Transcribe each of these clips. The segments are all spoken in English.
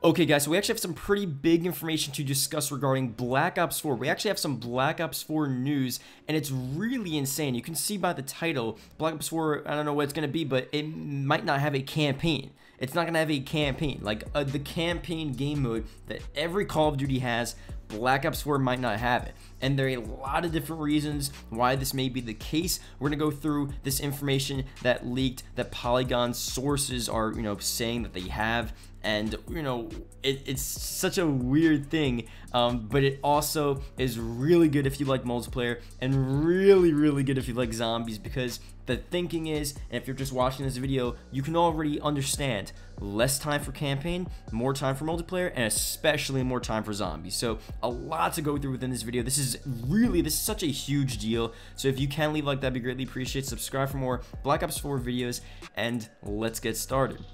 Okay guys, so we actually have some pretty big information to discuss regarding Black Ops 4. We actually have some Black Ops 4 news, and it's really insane. You can see by the title, Black Ops 4, I don't know what it's going to be, but it might not have a campaign. It's not going to have a campaign. Like the campaign game mode that every Call of Duty has, Black Ops 4 might not have it. And there are a lot of different reasons why this may be the case. We're going to go through this information that leaked, that Polygon sources are, saying that they have. And, it's such a weird thing, but it also is really good if you like multiplayer and really, really good if you like zombies, because the thinking is, and if you're just watching this video, you can already understand less time for campaign, more time for multiplayer, and especially more time for zombies. So a lot to go through within this video. This is such a huge deal. So if you can leave a like, that'd be greatly appreciated. Subscribe for more Black Ops 4 videos, and let's get started.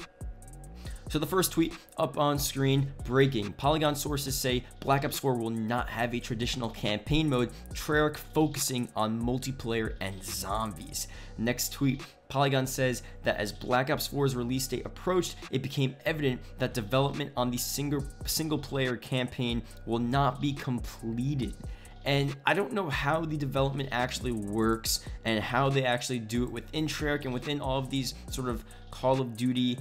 So the first tweet up on screen, breaking. Polygon sources say Black Ops 4 will not have a traditional campaign mode, Treyarch focusing on multiplayer and zombies. Next tweet, Polygon says that as Black Ops 4's release date approached, it became evident that development on the single player campaign will not be completed. And I don't know how the development actually works and how they actually do it within Treyarch and within all of these sort of Call of Duty,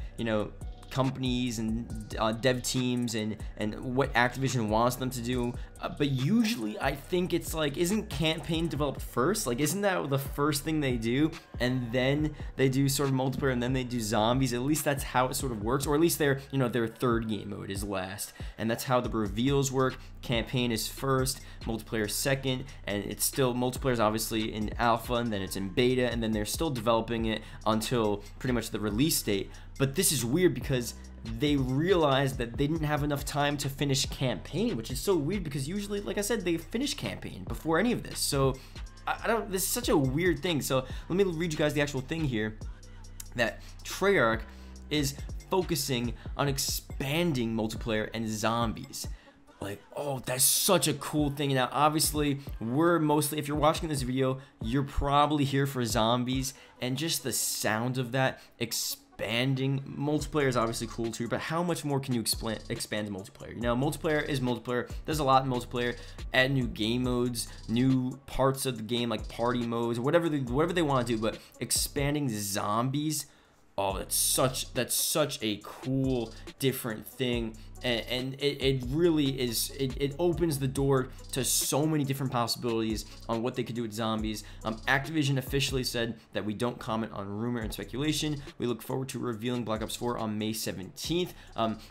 companies and dev teams and what Activision wants them to do, but usually I think it's like, isn't campaign developed first? Like, isn't that the first thing they do, and then they do sort of multiplayer, and then they do zombies? At least that's how it sort of works, or at least their third game mode is last, and that's how the reveals work. Campaign is first, multiplayer second, and it's still, multiplayer is obviously in alpha, and then it's in beta, and then they're still developing it until pretty much the release date. But this is weird because they realized that they didn't have enough time to finish campaign, which is so weird because usually, like I said, they finish campaign before any of this. So this is such a weird thing. So let me read you guys the actual thing here, that Treyarch is focusing on expanding multiplayer and zombies. Like, oh, that's such a cool thing. Now obviously we're mostly, if you're watching this video, you're probably here for zombies, and just the sound of that expanding multiplayer is obviously cool too, but how much more can you expand multiplayer? Multiplayer is multiplayer. There's a lot in multiplayer. Add new game modes, new parts of the game, like party modes, whatever they want to do. But expanding zombies, oh, that's such a cool, different thing, and it really is. It opens the door to so many different possibilities on what they could do with zombies. Activision officially said that we don't comment on rumor and speculation. We look forward to revealing Black Ops 4 on May 17th.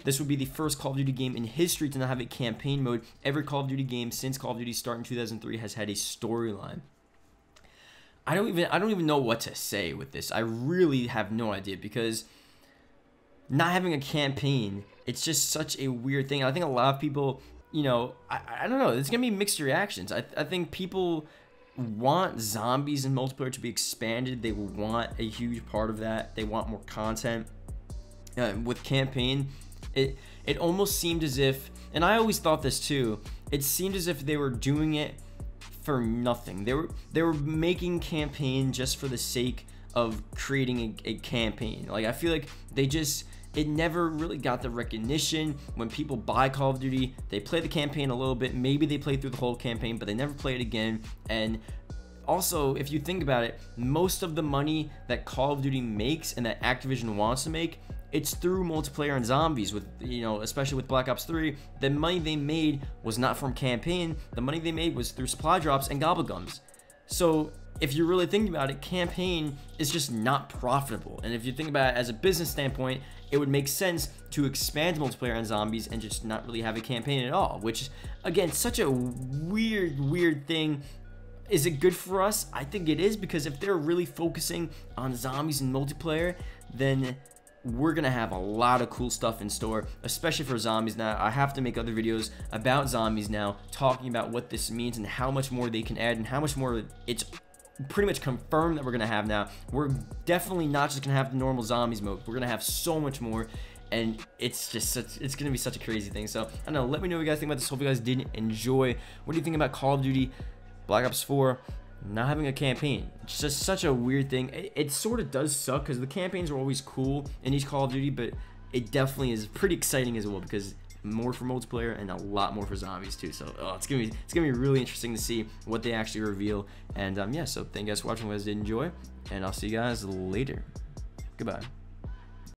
This would be the first Call of Duty game in history to not have a campaign mode. Every Call of Duty game since Call of Duty start in 2003 has had a storyline. I don't even know what to say with this. I really have no idea, because not having a campaign, it's just such a weird thing. I think a lot of people, I don't know, it's gonna be mixed reactions. I think people want zombies and multiplayer to be expanded. They want a huge part of that. They want more content. With campaign, it almost seemed as if, and I always thought this too, it seemed as if they were doing it for nothing. They were making campaign just for the sake of creating a campaign. Like, I feel like it never really got the recognition. When people buy Call of Duty, they play the campaign a little bit, maybe they play through the whole campaign, but they never play it again. And also, if you think about it, most of the money that Call of Duty makes and that Activision wants to make, it's through multiplayer and zombies. With, especially with Black Ops 3, the money they made was not from campaign. The money they made was through supply drops and gobblegums. So if you're really thinking about it, campaign is just not profitable. And if you think about it as a business standpoint, it would make sense to expand multiplayer and zombies and just not really have a campaign at all, which, again, such a weird thing. Is it good for us? I think it is, because if they're really focusing on zombies and multiplayer, then we're gonna have a lot of cool stuff in store, especially for zombies. Now I have to make other videos about zombies now, talking about what this means and how much more they can add and how much more it's pretty much confirmed that we're gonna have now. We're definitely not just gonna have the normal zombies mode. We're gonna have so much more, and it's gonna be such a crazy thing. So I don't know, let me know what you guys think about this. Hope you guys did enjoy. What do you think about Call of Duty Black Ops 4 not having a campaign? It's just such a weird thing. It sort of does suck, because the campaigns are always cool in each Call of Duty, but it definitely is pretty exciting as well, because more for multiplayer, and a lot more for zombies too. So it's gonna be really interesting to see what they actually reveal. And yeah, so thank you guys for watching. If you guys did enjoy, and I'll see you guys later. Goodbye.